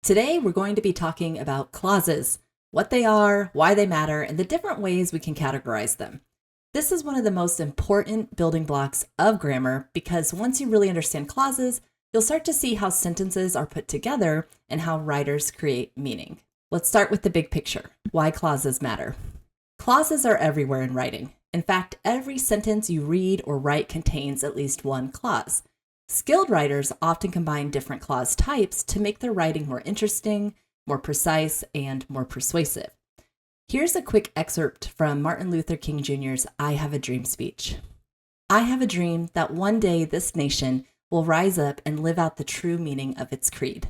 Today, we're going to be talking about clauses, what they are, why they matter, and the different ways we can categorize them. This is one of the most important building blocks of grammar because once you really understand clauses, you'll start to see how sentences are put together and how writers create meaning. Let's start with the big picture, why clauses matter. Clauses are everywhere in writing. In fact, every sentence you read or write contains at least one clause. Skilled writers often combine different clause types to make their writing more interesting, more precise, and more persuasive. Here's a quick excerpt from Martin Luther King Jr.'s I Have a Dream speech. I have a dream that one day this nation will rise up and live out the true meaning of its creed.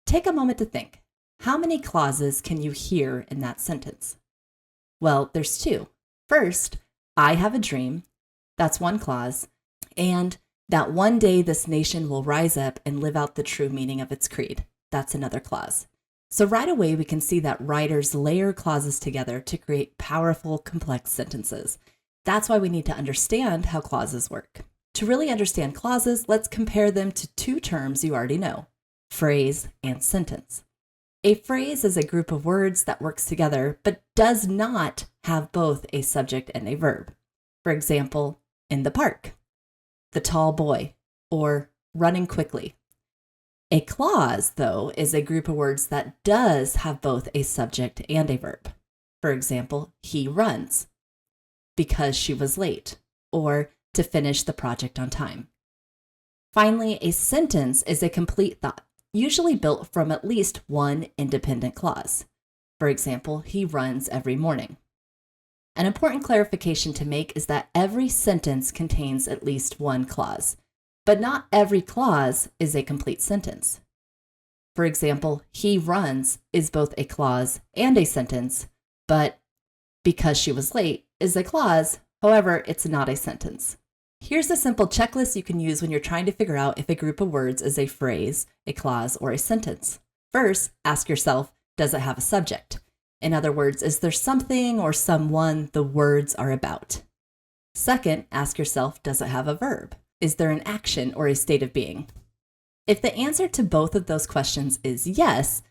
Take a moment to think. How many clauses can you hear in that sentence? Well, there's two. First, I have a dream. That's one clause. And that one day this nation will rise up and live out the true meaning of its creed. That's another clause. So right away, we can see that writers layer clauses together to create powerful, complex sentences. That's why we need to understand how clauses work. To really understand clauses, let's compare them to two terms you already know, phrase and sentence. A phrase is a group of words that works together, but does not have both a subject and a verb. For example, in the park, the tall boy, or running quickly. A clause, though, is a group of words that does have both a subject and a verb. For example, he runs, because she was late, or to finish the project on time. Finally, a sentence is a complete thought, usually built from at least one independent clause. For example, he runs every morning. An important clarification to make is that every sentence contains at least one clause, but not every clause is a complete sentence. For example, he runs is both a clause and a sentence, but because she was late is a clause, however, it's not a sentence. Here's a simple checklist you can use when you're trying to figure out if a group of words is a phrase, a clause, or a sentence. First, ask yourself, does it have a subject? In other words, is there something or someone the words are about? Second, ask yourself, does it have a verb? Is there an action or a state of being? If the answer to both of those questions is yes,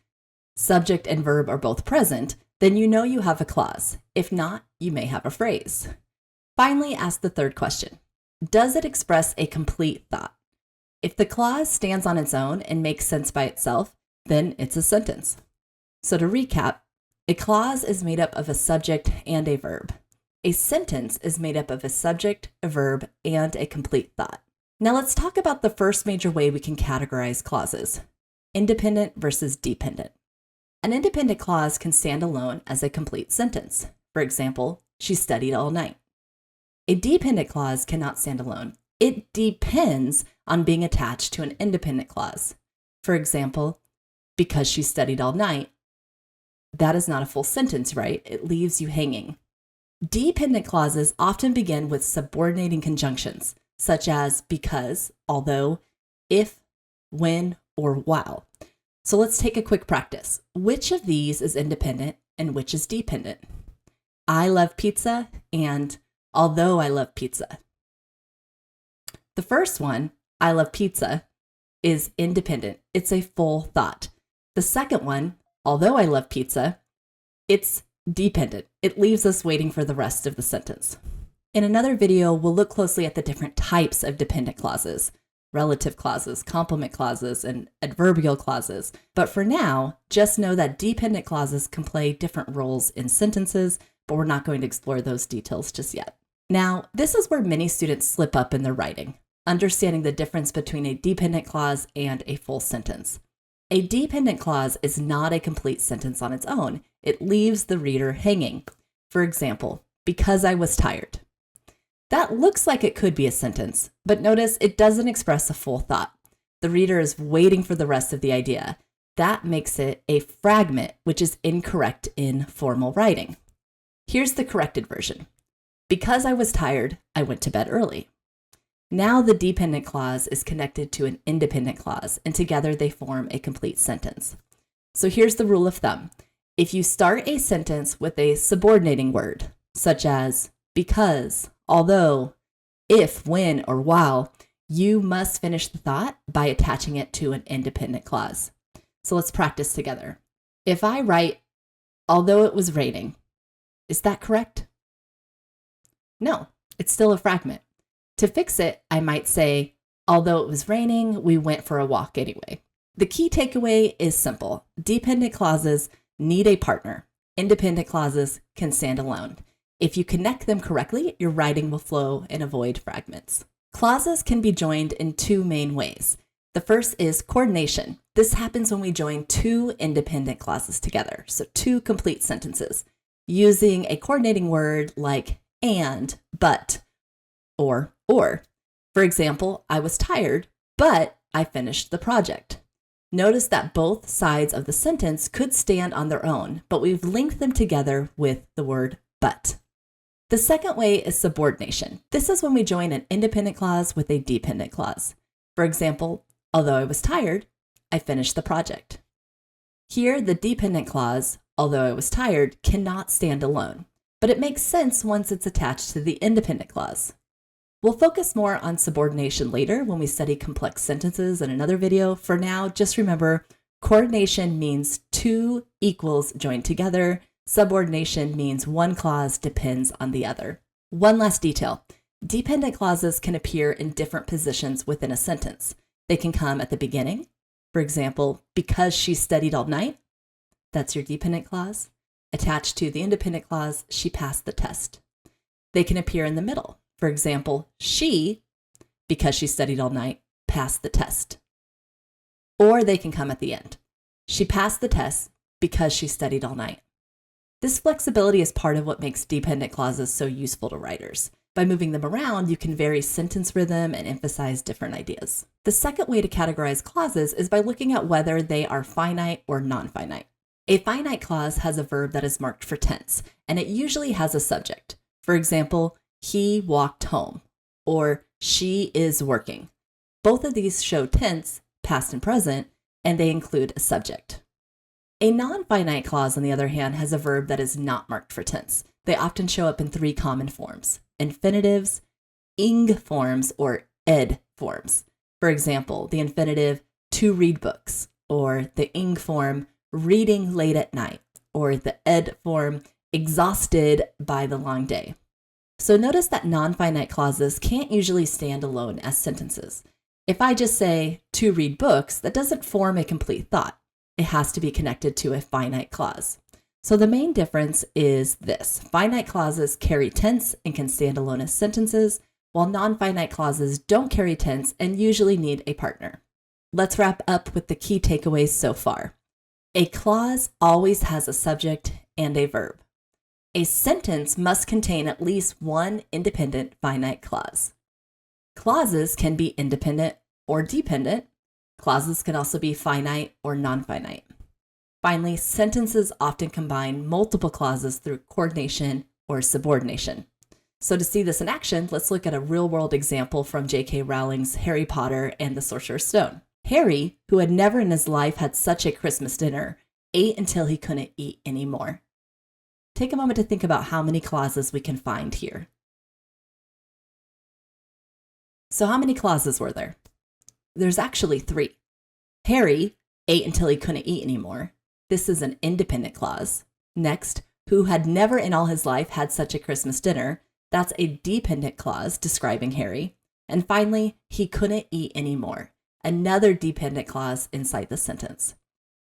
subject and verb are both present, then you know you have a clause. If not, you may have a phrase. Finally, ask the third question. Does it express a complete thought? If the clause stands on its own and makes sense by itself, then it's a sentence. So to recap, a clause is made up of a subject and a verb. A sentence is made up of a subject, a verb, and a complete thought. Now let's talk about the first major way we can categorize clauses, independent versus dependent. An independent clause can stand alone as a complete sentence. For example, she studied all night. A dependent clause cannot stand alone. It depends on being attached to an independent clause. For example, because she studied all night, that is not a full sentence, right? It leaves you hanging. Dependent clauses often begin with subordinating conjunctions, such as because, although, if, when, or while. So let's take a quick practice. Which of these is independent and which is dependent? I love pizza and although I love pizza. The first one, I love pizza, is independent. It's a full thought. The second one, although I love pizza, it's dependent. It leaves us waiting for the rest of the sentence. In another video, we'll look closely at the different types of dependent clauses, relative clauses, complement clauses, and adverbial clauses. But for now, just know that dependent clauses can play different roles in sentences, but we're not going to explore those details just yet. Now, this is where many students slip up in their writing, understanding the difference between a dependent clause and a full sentence. A dependent clause is not a complete sentence on its own. It leaves the reader hanging. For example, because I was tired. That looks like it could be a sentence, but notice it doesn't express a full thought. The reader is waiting for the rest of the idea. That makes it a fragment, which is incorrect in formal writing. Here's the corrected version. Because I was tired, I went to bed early. Now the dependent clause is connected to an independent clause, and together they form a complete sentence. So here's the rule of thumb. If you start a sentence with a subordinating word, such as because, although, if, when, or while, you must finish the thought by attaching it to an independent clause. So let's practice together. If I write, although it was raining, is that correct? No, it's still a fragment. To fix it, I might say, although it was raining, we went for a walk anyway. The key takeaway is simple. Dependent clauses need a partner. Independent clauses can stand alone. If you connect them correctly, your writing will flow and avoid fragments. Clauses can be joined in two main ways. The first is coordination. This happens when we join two independent clauses together, so two complete sentences, using a coordinating word like and, but, or. For example, I was tired, but I finished the project. Notice that both sides of the sentence could stand on their own, but we've linked them together with the word but. The second way is subordination. This is when we join an independent clause with a dependent clause. For example, although I was tired, I finished the project. Here, the dependent clause, although I was tired, cannot stand alone, but it makes sense once it's attached to the independent clause. We'll focus more on subordination later when we study complex sentences in another video. For now, just remember, coordination means two equals joined together. Subordination means one clause depends on the other. One last detail. Dependent clauses can appear in different positions within a sentence. They can come at the beginning. For example, because she studied all night, that's your dependent clause. Attached to the independent clause, she passed the test. They can appear in the middle. For example, she, because she studied all night, passed the test. Or they can come at the end. She passed the test because she studied all night. This flexibility is part of what makes dependent clauses so useful to writers. By moving them around, you can vary sentence rhythm and emphasize different ideas. The second way to categorize clauses is by looking at whether they are finite or non-finite. A finite clause has a verb that is marked for tense, and it usually has a subject. For example, he walked home, or she is working. Both of these show tense, past and present, and they include a subject. A non-finite clause, on the other hand, has a verb that is not marked for tense. They often show up in three common forms: infinitives, ing forms, or ed forms. For example, the infinitive to read books, or the ing form reading late at night, or the ed form exhausted by the long day. So notice that non-finite clauses can't usually stand alone as sentences. If I just say to read books, that doesn't form a complete thought. It has to be connected to a finite clause. So the main difference is this: finite clauses carry tense and can stand alone as sentences, while non-finite clauses don't carry tense and usually need a partner. Let's wrap up with the key takeaways so far. A clause always has a subject and a verb. A sentence must contain at least one independent finite clause. Clauses can be independent or dependent. Clauses can also be finite or non-finite. Finally, sentences often combine multiple clauses through coordination or subordination. So to see this in action, let's look at a real-world example from J.K. Rowling's Harry Potter and the Sorcerer's Stone. Harry, who had never in his life had such a Christmas dinner, ate until he couldn't eat anymore. Take a moment to think about how many clauses we can find here. So how many clauses were there? There's actually three. Harry ate until he couldn't eat anymore. This is an independent clause. Next, who had never in all his life had such a Christmas dinner. That's a dependent clause describing Harry. And finally, he couldn't eat anymore. Another dependent clause inside the sentence.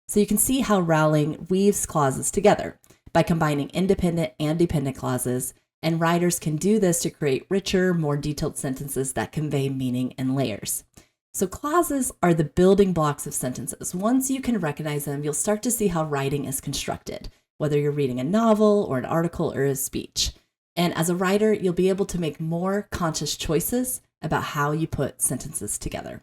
So you can see how Rowling weaves clauses together by combining independent and dependent clauses, and writers can do this to create richer, more detailed sentences that convey meaning in layers. So clauses are the building blocks of sentences. Once you can recognize them, you'll start to see how writing is constructed, whether you're reading a novel or an article or a speech. And as a writer, you'll be able to make more conscious choices about how you put sentences together.